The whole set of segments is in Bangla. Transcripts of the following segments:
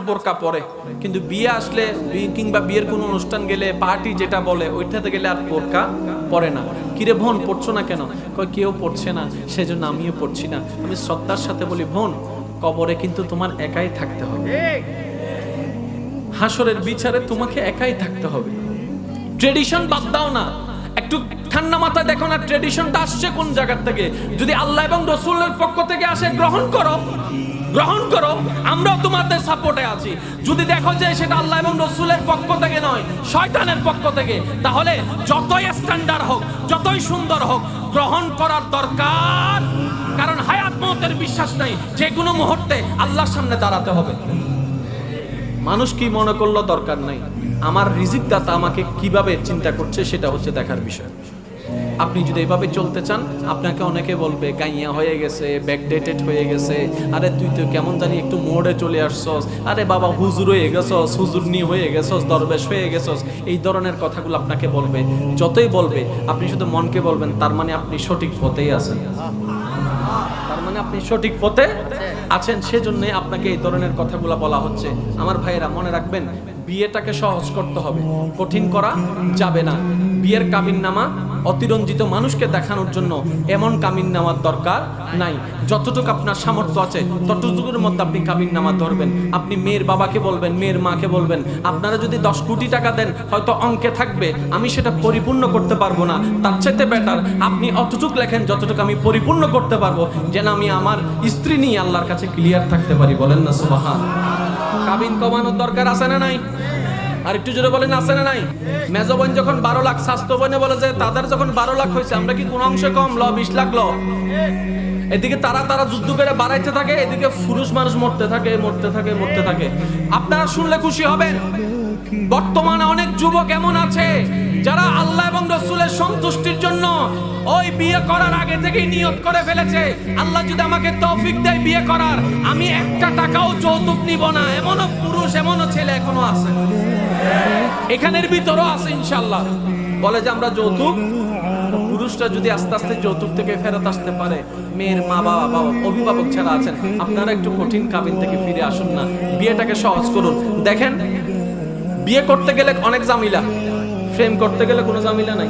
বোরকা পরে, কিন্তু বিয়ে আসলে কিংবা বিয়ের কোনো অনুষ্ঠান গেলে পার্টি যেটা বলে ওইটাতে গেলে আর বোরকা পরে না। কিরে বোন পড়ছো না কেন? কয় কেউ পড়ছে না সেজন্য আমিও পড়ছি না। আমি শ্রদ্ধার সাথে বলি, বোন কবরে কিন্তু তোমার একাই থাকতে হবে, হাসরের বিচারে তোমাকে একাই থাকতে হবে। ট্রেডিশন বাদ দাও না, একটু ঠান্ডা মাথায় দেখো না ট্রেডিশনটা আসছে কোন জায়গা থেকে। যদি আল্লাহ এবং রাসূলের পক্ষ থেকে আসে গ্রহণ করো, গ্রহণ করো, আমরাও তোমাদের সাপোর্টে আছি। যদি দেখো যে সেটা আল্লাহ এবং রাসূলের পক্ষ থেকে নয়, শয়তানের পক্ষ থেকে, তাহলে যতই স্ট্যান্ডার্ড হোক, যতই সুন্দর হোক, গ্রহণ করার দরকার। কারণ হায়াত মওতের বিশ্বাস নাই, যে কোনো মুহূর্তে আল্লাহর সামনে দাঁড়াতে হবে। মানুষ কি মনে করলো দরকার নাই, আমার রিজিক দাতা আমাকে কিভাবে চিন্তা করছে সেটা হচ্ছে দেখার বিষয়। আপনি যদি এভাবে চলতে চান, আপনাকে অনেকে বলবে গাইয়া হয়ে গেছে, ব্যাকডেটেড হয়ে গেছে, আরে তুই তো কেমন জানি একটু মোড়ে চলে আসছস, আরে বাবা হুজুর হয়ে গেছস, হুজুরনি হয়ে গেছস, দরবেশ হয়ে গেছস, এই ধরনের কথাগুলো আপনাকে বলবে। যতই বলবে আপনি শুধু মনকে বলবেন তার মানে আপনি সঠিক পথেই আছেন, তার মানে আপনি সঠিক পথে আছেন, সেজন্য আপনাকে এই ধরনের কথাগুলো বলা হচ্ছে। আমার ভাইয়েরা মনে রাখবেন, বিয়েটাকে সহজ করতে হবে, কঠিন করা যাবে না। বিয়ের কাবিননামা অতিরঞ্জিত মানুষকে দেখানোর জন্য এমন কাবিননামার দরকার নাই। যতটুকু আপনার সামর্থ্য আছে ততটুকুর মধ্যে আপনি কাবিননামা ধরবেন। আপনি মেয়ের বাবাকে বলবেন, মেয়ের মাকে বলবেন, আপনারা যদি 10 কোটি টাকা দেন হয়তো অঙ্কে থাকবে, আমি সেটা পরিপূর্ণ করতে পারবো না, তার চাইতে বেটার আপনি অতটুকু লেখেন যতটুকু আমি পরিপূর্ণ করতে পারবো, যেন আমি আমার স্ত্রী নিয়ে আল্লাহর কাছে ক্লিয়ার থাকতে পারি। বলেন না সুবহান। কাবিন কমানোর দরকার আছে না নাই? আর একটু জোরে বলেন আছে না নাই? মেজো বোন যখন 12 লাখ, স্বাস্থ্য বোনে বলে যে তাদের যখন 12 লাখ হয়েছে, আমরা কি কোন অংশে কম? 20 লাখ। এদিকে তারা যুদ্ধ করে বাড়াইতে থাকে, এদিকে পুরুষ মানুষ মরতে থাকে। আপনারা শুনলে খুশি হবেন, বর্তমানে অনেক যুবক এমন আছে যারা আল্লাহ এবং রাসূলের সন্তুষ্টির জন্য ওই বিয়ে করার আগে থেকেই নিয়ত করে ফেলেছে, আল্লাহ যদি আমাকে তৌফিক দেয় বিয়ে করার, আমি একটা টাকাও যৌতুক নিব না। এমনও পুরুষ, এমনও ছেলে এখনো আছে, এখানের ভিতরও আছে ইনশাআল্লাহ। বলে যে আমরা যৌতুক, পুরুষরা যদি আস্তে আস্তে যৌতুক থেকে ফেরত আসতে পারে, মেয়ের মা বাবা অভিভাবক যারা আছেন আপনারা একটু কঠিন কাবিন থেকে ফিরে আসুন না, বিয়েটাকে সহজ করুন। দেখেন, বিয়ে করতে গেলে অনেক ঝামেলা, প্রেম করতে গেলে কোনো ঝামেলা নাই।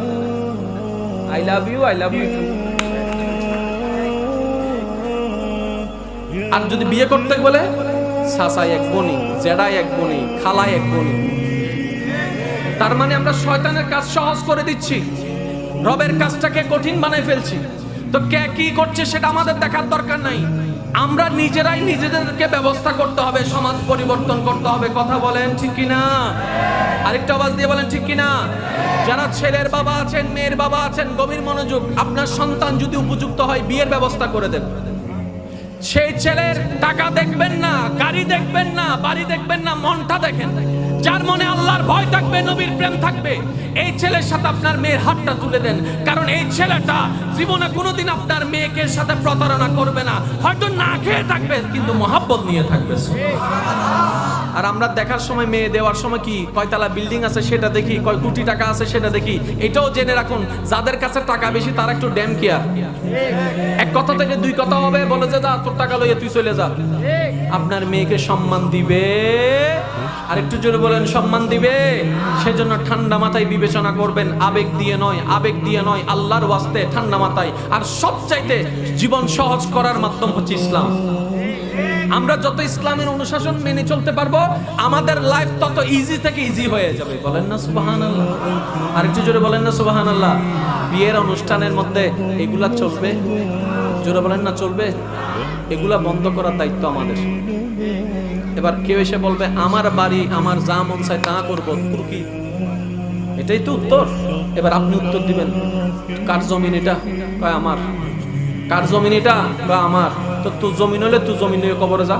I love you too. আর যদি বিয়ে করতে বলে সাসাই এক বনি, জেডাই এক বনি, খালাই এক বনি, তার মানে আমরা শয়তানের কাজ সহজ করে দিচ্ছি, রবের কাজটাকে কঠিন বানাই ফেলছি। তো কে কি করছে সেটা আমাদের দেখার দরকার নাই, আমরা নিজেরাই নিজেদেরকে ব্যবস্থা করতে হবে, সমাজ পরিবর্তন করতে হবে। কথা বলেন ঠিক কিনা? আরেকটা আওয়াজ দিয়ে বলেন ঠিক কিনা? যারা ছেলের বাবা আছেন, মেয়ের বাবা আছেন, গভীর মনোযোগ। আপনার সন্তান যদি উপযুক্ত হয়, বিয়ের ব্যবস্থা করে দেন। সেই ছেলের টাকা দেখবেন না, গাড়ি দেখবেন না, বাড়ি দেখবেন না, মনটা দেখেন। যার মনে আল্লাহর ভয় থাকবে, নবীর প্রেম থাকবে, এই ছেলের সাথে আপনার মেয়ের হাতটা তুলে দেন। কারণ এই ছেলেটা জীবনে কোনোদিন আপনার মেয়েকে সাথে প্রতারণা করবে না, হয়তো না খেয়ে থাকবে কিন্তু মহব্বত নিয়ে থাকবে। আর আমরা দেখার সময়, মেয়ে দেওয়ার সময় কি কয়তলা বিল্ডিং আছে সেটা দেখি, কয় কোটি টাকা আছে সেটা দেখি। এটাও জেনে রাখুন, যাদের কাছে টাকা বেশি তারা একটু ড্যাম কেয়ার। এক কথা থেকে দুই কথা হবে, বলে যে যা তোর টাকা লইয়ে তুই চলে যা। আপনার মেয়েকে সম্মান দিবে, আর একটু জোরে বলেন সম্মান দিবে। সেজন্য ঠান্ডা মাথায় বিবেচনা করবেন, আবেগ দিয়ে নয়, আল্লাহর ওয়াস্তে ঠান্ডা মাথায়। আর সবচাইতে জীবন সহজ করার মাধ্যম হচ্ছে ইসলাম। আমরা যত ইসলামের অনুশাসন মেনে চলতে পারবো, আমাদের লাইফ তত ইজি থেকে ইজি হয়ে যাবে। বলেন না সুবহানাল্লাহ? আর একটু জোরে বলেন না সুবহানাল্লাহ? বিয়ের অনুষ্ঠানের মধ্যে এগুলা চলবে, জোরে বলেন না চলবে? এগুলা বন্ধ করার দায়িত্ব আমাদের। এবার কেউ এসে বলবে আমার বাড়ি, আমার যা মন চায় তা করবো, কি এটাই তো উত্তর? এবার আপনি উত্তর দিবেন, কার জমিন এটা? কয় আমার। কার জমিন এটা? কয় আমার। তো তোর জমিন হলে তুই জমিন নিয়ে কবরে যা।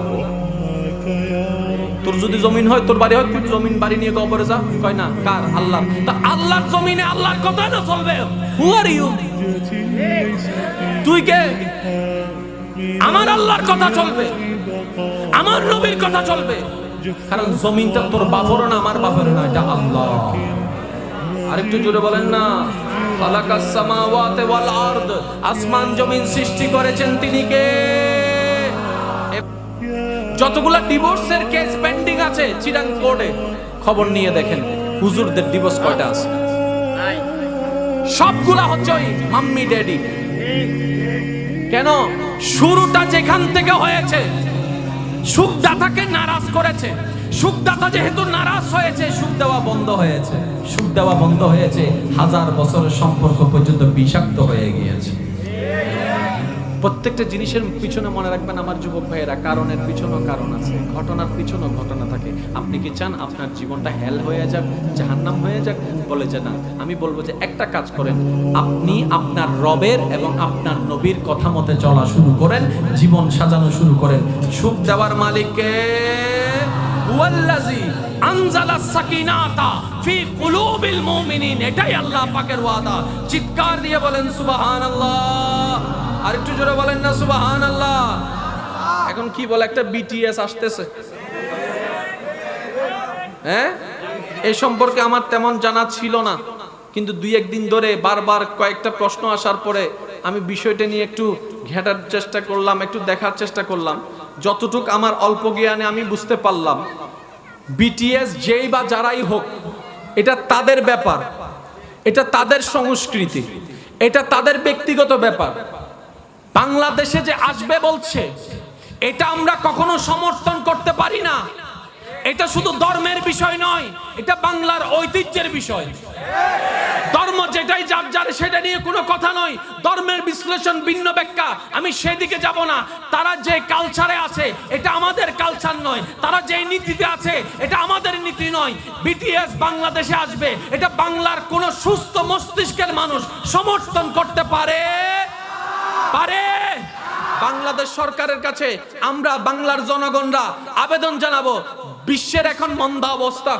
তোর যদি জমিন হয়, তোর বাড়ি হয়, তুই জমিন বাড়ি নিয়ে কবরে যা। কয় না, কার? আল্লাহর। তা আল্লাহর জমিনে আল্লাহর কথা না চলবে? হু আর ইউ? তুই কে? আমার আল্লাহর কথা চলবে, আমার নবীর কথা চলবে। কারণ জমিনটা তোর বাপেরও না, আমার বাপেরও না, এটা আল্লাহ। আরেকটু জোরে বলেন না? খালাকাস সামাওয়াতি ওয়াল আরদ, আসমান জমিন সৃষ্টি করেছেন তিনি কে? যতগুলা ডিভোর্সের কেস পেন্ডিং আছে চিরাং কোর্টে, খবর নিয়ে দেখেন হুজুরদের ডিভোর্স কয়টা আছে। সবগুলা হচ্ছে ওই মাম্মি ড্যাডি। কেন? শুরুটা যেখান থেকে হয়েছে, সুখদাতাকে নারাজ করেছে। সুখদাতা যেহেতু নারাজ হয়েছে, সুখ দেওয়া বন্ধ হয়েছে। সুখ দেওয়া বন্ধ হয়েছে, 1000 বছরের সম্পর্ক পর্যন্ত বিষাক্ত হয়ে গিয়েছে। প্রত্যেকটা জিনিসের পিছনে মনে রাখবেন আমার যুবক ভাইয়েরা, কারণের পিছনেও কারণ আছে, ঘটনার পিছনেও ঘটনা থাকে। আপনি কি চান আপনার জীবনটা হেল হয়ে যাক, জাহান্নাম হয়ে যাক? বলে যে না। আমি বলবো যে একটা কাজ করেন, আপনি আপনার রবের এবং আপনার নবীর কথা মতে চলা শুরু করেন, জীবন সাজানো শুরু করেন। সুখ দেওয়ার মালিককে হুয়াল্লাযী আনজালাস সাকিনাতা ফি কুলুবিল মুমিনিন, এটাই আল্লাহ পাকের ওয়াদা। চিৎকার দিয়ে বলেন সুবহানাল্লাহ। আর একটু জোরে বলেন না সুবহানাল্লাহ। এখন কি বলে একটা বিটিএস আসতেছে, হ্যাঁ? এই সম্পর্কে আমার তেমন জানা ছিল না, কিন্তু 2-1 দিন ধরে বারবার কয়েকটা প্রশ্ন আসার পরে আমি বিষয়টা নিয়ে একটু ঘেঁটার চেষ্টা করলাম, একটু দেখার চেষ্টা করলাম। যতটুকু আমার অল্প জ্ঞানে আমি বুঝতে পারলাম, বিটিএস যেই বা যারাই হোক, এটা তাদের ব্যাপার, এটা তাদের সংস্কৃতি, এটা তাদের ব্যক্তিগত ব্যাপার। বাংলাদেশে যে আসবে বলছে, এটা আমরা কখনো সমর্থন করতে পারি না। এটা শুধু ধর্মের বিষয় নয়, এটা বাংলার ঐতিহ্যের বিষয়। ধর্ম যেটাই যার যার, সেটা নিয়ে কোনো কথা নয়। ধর্মের বিশ্লেষণ ভিন্ন ব্যাখ্যা, আমি সেদিকে যাব না। তারা যে কালচারে আছে, এটা আমাদের কালচার নয়। তারা যে নীতিতে আছে, এটা আমাদের নীতি নয়। বিটিএস বাংলাদেশে আসবে, এটা বাংলার কোন সুস্থ মস্তিষ্কের মানুষ সমর্থন করতে পারে? বাংলাদেশ সরকারের কাছে আমরা বাংলার জনগণরা আবেদন জানাবো, বিশ্বের এখন মন্দা অবস্থা।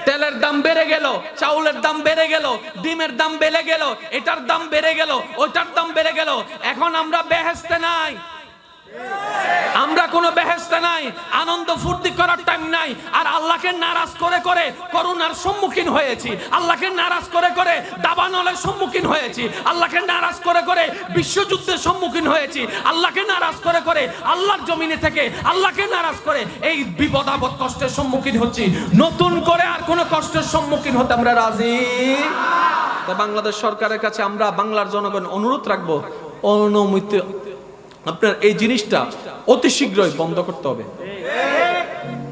তেলের দাম বেড়ে গেল, চাউলের দাম বেড়ে গেল, ডিমের দাম বেড়ে গেল, এটার দাম বেড়ে গেল, ওইটার দাম বেড়ে গেল। এখন আমরা বেহেশতে নাই, আমরা কোনো বেহেশতে নাই, আনন্দ ফুর্তি করার টাইম নাই। আর আল্লাহকে নারাজ করে করে করোনার সম্মুখীন হয়েছি, আল্লাহকে নারাজ করে করে দাবানলের সম্মুখীন হয়েছি, আল্লাহকে নারাজ করে করে বিশ্বযুদ্ধের সম্মুখীন হয়েছি, আল্লাহকে নারাজ করে করে আল্লাহর জমিনে থেকে আল্লাহকে নারাজ করে এই বিপদ আপদ কষ্টের সম্মুখীন হচ্ছি। নতুন করে আর কোনো কষ্টের সম্মুখীন হতে আমরা রাজি। তাই বাংলাদেশ সরকারের কাছে আমরা বাংলার জনগণ অনুরোধ রাখবো, অনুমতি আপনার এই জিনিসটা অতি শীঘ্রই বন্ধ করতে হবে,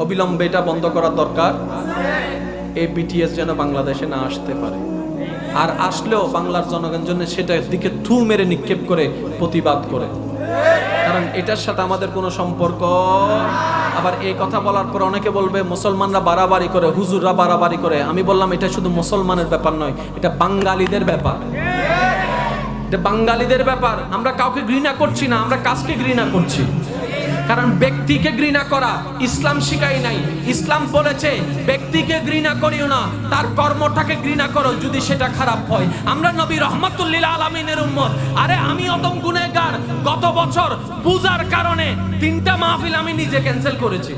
অবিলম্বে এটা বন্ধ করার দরকার। এই বিটিএস যেন বাংলাদেশে না আসতে পারে, আর আসলেও বাংলার জনগণ জন্য সেটার দিকে থু মেরে নিক্ষেপ করে প্রতিবাদ করে, কারণ এটার সাথে আমাদের কোনো সম্পর্ক। আবার এই কথা বলার পর অনেকে বলবে মুসলমানরা বাড়াবাড়ি করে, হুজুররা বাড়াবাড়ি করে। আমি বললাম এটা শুধু মুসলমানের ব্যাপার নয়, এটা বাঙালিদের ব্যাপার, বাঙালিদের ব্যাপার। আমরা কাউকে ঘৃণা করছি না, আমরা কাজকে ঘৃণা করছি। কারণ ব্যক্তিকে ঘৃণা করা ইসলাম শিখাই নাই। ইসলাম বলেছে ব্যক্তিকে ঘৃণা করিও না, তার কর্মটাকে ঘৃণা করো যদি সেটা খারাপ হয়। আমরা নবী রহমাতুল্লিল আলামিনের উম্মত। আরে আমি অদম গুনাহগার, গত বছর পূজার কারণে 3টা মাহফিল আমি নিজে ক্যান্সেল করেছি।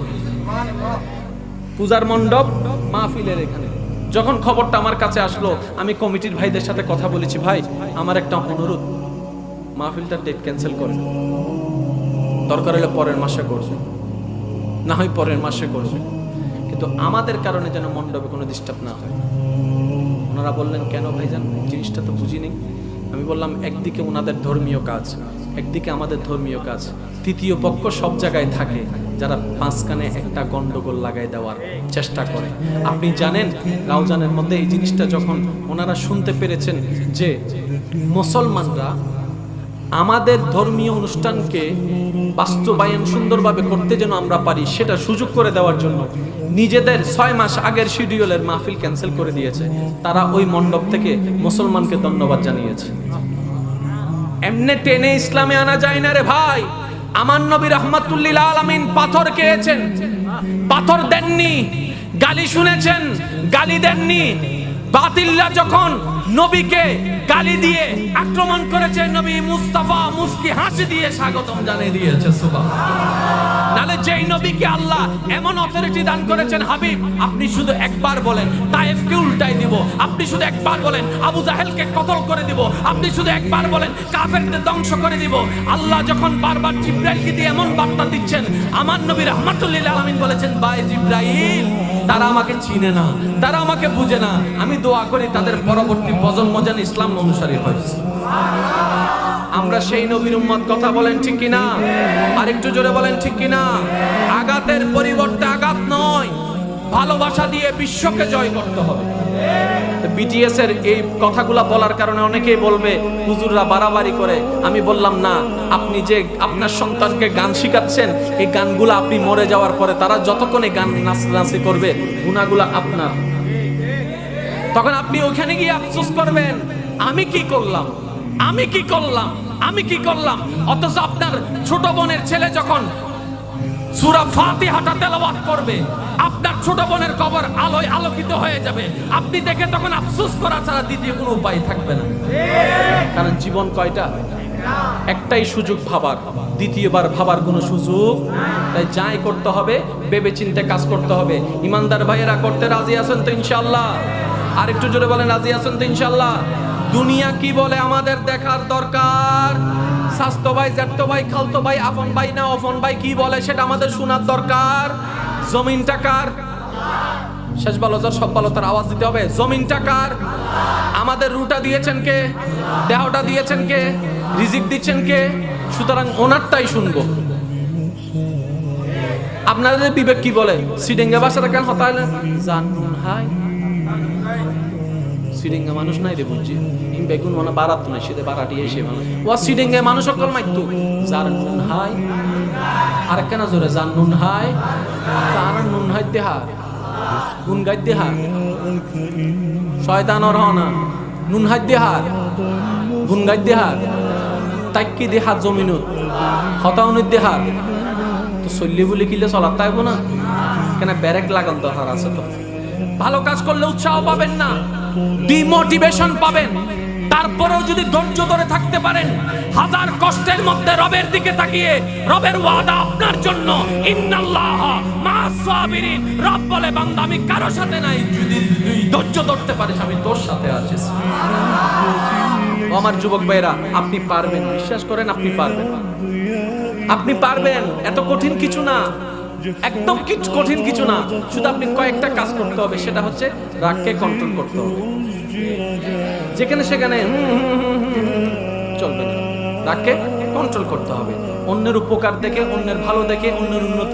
পূজার মণ্ডপ মাহফিলের এখানে যখন খবরটা আমার কাছে আসলো, আমি কমিটির ভাইদের সাথে কথা বলেছি, ভাই আমার একটা অনুরোধ, মাহফিলটার ডেট ক্যান্সেল করে, দরকার হলে পরের মাসে করবে, না হয় পরের মাসে করবে, কিন্তু আমাদের কারণে যেন মণ্ডপে কোনো ডিস্টার্ব না হয়। ওনারা বললেন কেন ভাইজান, জিনিসটা তো বুঝিনি। আমি বললাম একদিকে ওনাদের ধর্মীয় কাজ, একদিকে আমাদের ধর্মীয় কাজ, তৃতীয় পক্ষ সব জায়গায় থাকে যারা 5 কানে একটা গন্ডগোল লাগাই দেওয়ার চেষ্টা করে। আপনি জানেন রাউজানের মধ্যে এই জিনিসটা যখন ওনারা শুনতে পেরেছেন যে মুসলমানরা আমাদের ধর্মীয় অনুষ্ঠানকে বাস্তবায়ন সুন্দরভাবে করতে যেন আমরা পারি, সেটা সুযোগ করে দেওয়ার জন্য নিজেদের 6 মাস আগের শিডিউলের মাহফিল ক্যান্সেল করে দিয়েছে। তারা ওই মণ্ডপ থেকে মুসলমানকে ধন্যবাদ জানিয়েছে। এমনি টেনে ইসলামে আনা যায় না রে ভাই। আমার নবী রাহমাতুল্লিল আলামিন পাথর খেয়েছেন, পাথর দেননি। গালি শুনেছেন, গালি দেননি। বাতিলরা যখন নবীকে গালি দিয়ে আক্রমণ করেছে, নবী মুস্তাফা মুস্কি হাসি দিয়ে স্বাগতম জানিয়ে দিয়েছে। সুবহানাল্লাহ। নালে যেই নবীকে আল্লাহ এমন অথরিটি দান করেছেন, হাবিব আপনি শুধু একবার বলেন তায়েফকে উল্টাই দিব, আপনি শুধু একবার বলেন আবু জাহেলকে কতল করে দিব, আপনি শুধু একবার বলেন কাফেরদের ধ্বংস করে দিব। আল্লাহ যখন বারবার জিবরাইলকে দিয়ে এমন বার্তা দিচ্ছেন, আমার নবী রাহমাতুল লিল আলামিন বলেছেন, ভাই জিবরাইল তারা আমাকে চিনে না, তারা আমাকে বুঝে না, আমি দোয়া করি তাদের পরবর্তী প্রজন্ম যেন ইসলাম অনুসারী হয়। আমরা সেই নবীর উম্মত, কথা বলেন ঠিক কিনা? আর একটু জোরে বলেন ঠিক কিনা? আঘাতের পরিবর্তে আঘাত নয়, ভালোবাসা দিয়ে বিশ্বকে জয় করতে হবে। বিটিএস এর এই কথাগুলা বলার কারণে অনেকেই বলবে হুজুররা বাড়াবাড়ি করে। আমি বললাম না, আপনি যে আপনার সন্তানকে গান শিখাচ্ছেন, এই গানগুলো আপনি মরে যাওয়ার পরে তারা যতক্ষণ এই গান নাচি করবে, গুনাহগুলো আপনার। তখন আপনি ওখানে গিয়ে আফসোস করবেন, আমি কি করলাম, আমি কি করলাম, আমি কি করলাম। অথচ আপনার ছোট বোনের ছেলে যখন সূরা ফাতিহাটা তেলাওয়াত করবে, আপনার ছোট বোনের কবর আলোয় আলোকিত হয়ে যাবে। আপনি দেখে তখন আফসোস করা ছাড়া দ্বিতীয় কোনো উপায় থাকবে না। কারণ জীবন কয়টা? একটাই সুযোগ ভাবার, দ্বিতীয়বার ভাবার কোনো সুযোগ। তাই যাই করতে হবে ভেবে চিন্তে কাজ করতে হবে। ইমানদার ভাইয়েরা করতে রাজি আছেন তো ইনশাআল্লাহ? আর একটু জোরে বলেন রাজি আছেন তো ইনশাআল্লাহ? দুনিয়া কি বলে আমাদের দেখার দরকার। স্বাস্থ্য ভাই, জ্যাঠতো ভাই, খালতো ভাই, আপন ভাই না অপন ভাই কি বলে সেটা আমাদের শোনার দরকার। জমিনটা কার? শেষ ভালো জোর সব ভালো তার আওয়াজ দিতে হবে। জমিনটা কার? আমাদের রুটা দিয়েছেন কে? দেহটা দিয়েছেন কে? রিজিক দিচ্ছেন কে? সুতরাং ওনারটাই শুনবো। আপনাদের বিবেক কি বলে? সিডেঙ্গা ভাষাটা কেন হতা হয় না? জানুন হাই সিডেঙ্গা মানুষ নাই রে বুঝছি, ইম বেগুন মানে বারাত নাই, সেটা বারাটি এসে মানুষ ও সিডেঙ্গা মানুষ সকল মাইতো জানুন হাই। আর কেন জোরে জানুন হাই, তার নুন হাই দেহা গুন গাই দেহা শয়তানর হনা নুন হাই দেহা গুন গাই দেহা তাইকি দেহা জমিনত হতাউনিত দেহা। তো চল্লি বলে কিলে চলার তাইব না কেন? ব্যারেক লাগান দরকার আছে। তো ভালো কাজ করলে উৎসাহ পাবেন না, ডিমোটিভেশন পাবেন। তারপরেও যদি ধৈর্য ধরে থাকতে পারেন, হাজার কষ্টের মধ্যে রবের দিকে তাকিয়ে, রবের ওয়াদা আপনার জন্য, ইন্নাল্লাহ মা'আস সাবিরিন। রব বলে বান্দা আমি কারো সাথে নাই, যদি তুই ধৈর্য ধরতে পারিস আমি তোর সাথে আছি। আমার যুবক ভাইরা, আপনি পারবেন, বিশ্বাস করেন আপনি পারবেন, আপনি পারবেন। এত কঠিন কিছু না, একদম কঠিন কিছু না। শুধু আপনি কয়েকটা কাজ করতে হবে, সেটা হচ্ছে রাগকে কন্ট্রোল করতে হবে। যেখানে সেখানে চলবে না, রাগকে কন্ট্রোল করতে হবে। অন্যের উপকার দেখে, অন্যের ভালো দেখে, অন্যের উন্নতি